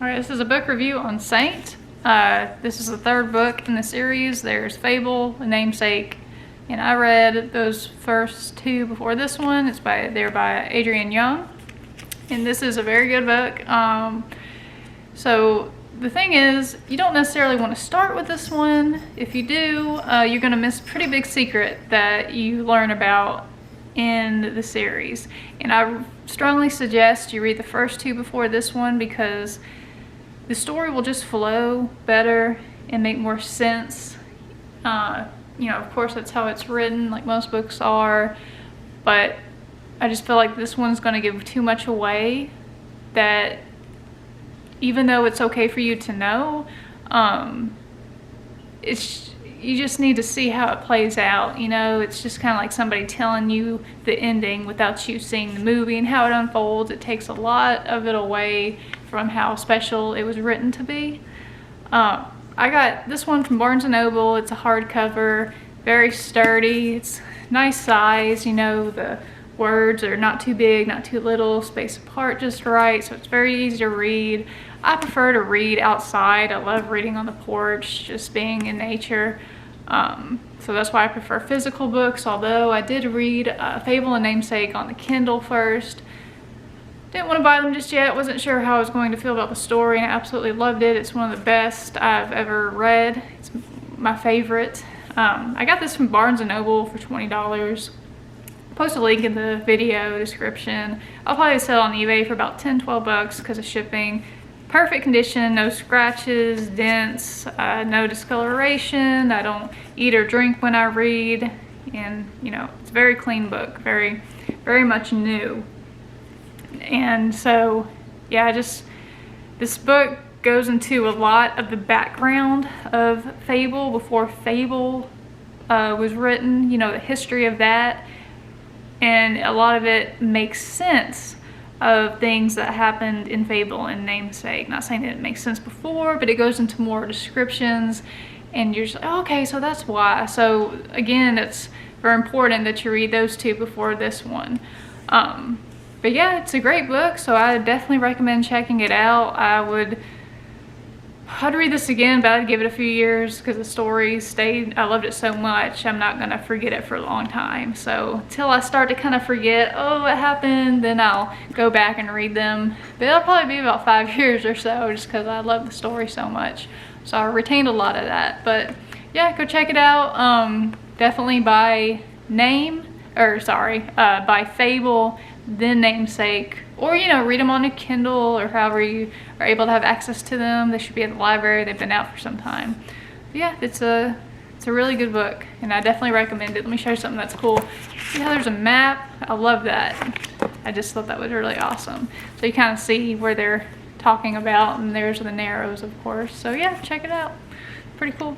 All right, this is a book review on Saint. This is the third book in the series. There's Fable, A Namesake, and I read those first two before this one. They're by Adrienne Young, and this is a very good book. So the thing is, you don't necessarily want to start with this one. If you do, you're going to miss a pretty big secret that you learn about in the series. And I strongly suggest you read the first two before this one, because the story will just flow better and make more sense. You know, of course that's how it's written, like most books are, but I just feel like this one's going to give too much away, that even though it's okay for you to know, you just need to see how it plays out. You know, it's just kind of like somebody telling you the ending without you seeing the movie and how it unfolds. It takes a lot of it away from how special it was written to be. I got this one from Barnes & Noble. It's a hardcover, very sturdy. It's nice size. You know, the words are not too big, not too little, spaced apart just right, so it's very easy to read. I prefer to read outside. I love reading on the porch, just being in nature. So that's why I prefer physical books, although I did read Fable and Namesake on the Kindle first. Didn't want to buy them just yet. Wasn't sure how I was going to feel about the story, and I absolutely loved it. It's one of the best I've ever read. It's my favorite. I got this from Barnes & Noble for $20. Post a link in the video description. I'll probably sell it on eBay for about 10-12 bucks because of shipping. Perfect condition, no scratches, dents, no discoloration. I don't eat or drink when I read, and you know, it's a very clean book, very much new. And so yeah, this book goes into a lot of the background of Fable before Fable was written, you know, the history of that, and a lot of it makes sense of things that happened in Fable and Namesake. Not saying that it makes sense before, but it goes into more descriptions, and you're just like, oh, okay, so that's why. So again, it's very important that you read those two before this one. But yeah, it's a great book, so I definitely recommend checking it out. I'd read this again, but I'd give it a few years because the story stayed. I loved it so much, I'm not gonna forget it for a long time. So until I start to kind of forget, oh, what happened, then I'll go back and read them. But it'll probably be about 5 years or so, just because I love the story so much. So I retained a lot of that. But yeah, go check it out. Definitely by Fable, then Namesake, or you know, read them on a Kindle or however you are able to have access to them. They should be at the library. They've been out for some time. But yeah, it's a really good book, and I definitely recommend it. Let me show you something that's cool. See how there's a map? I love that. I just thought that was really awesome. So you kind of see where they're talking about, and there's the Narrows, of course. So yeah, check it out. Pretty cool.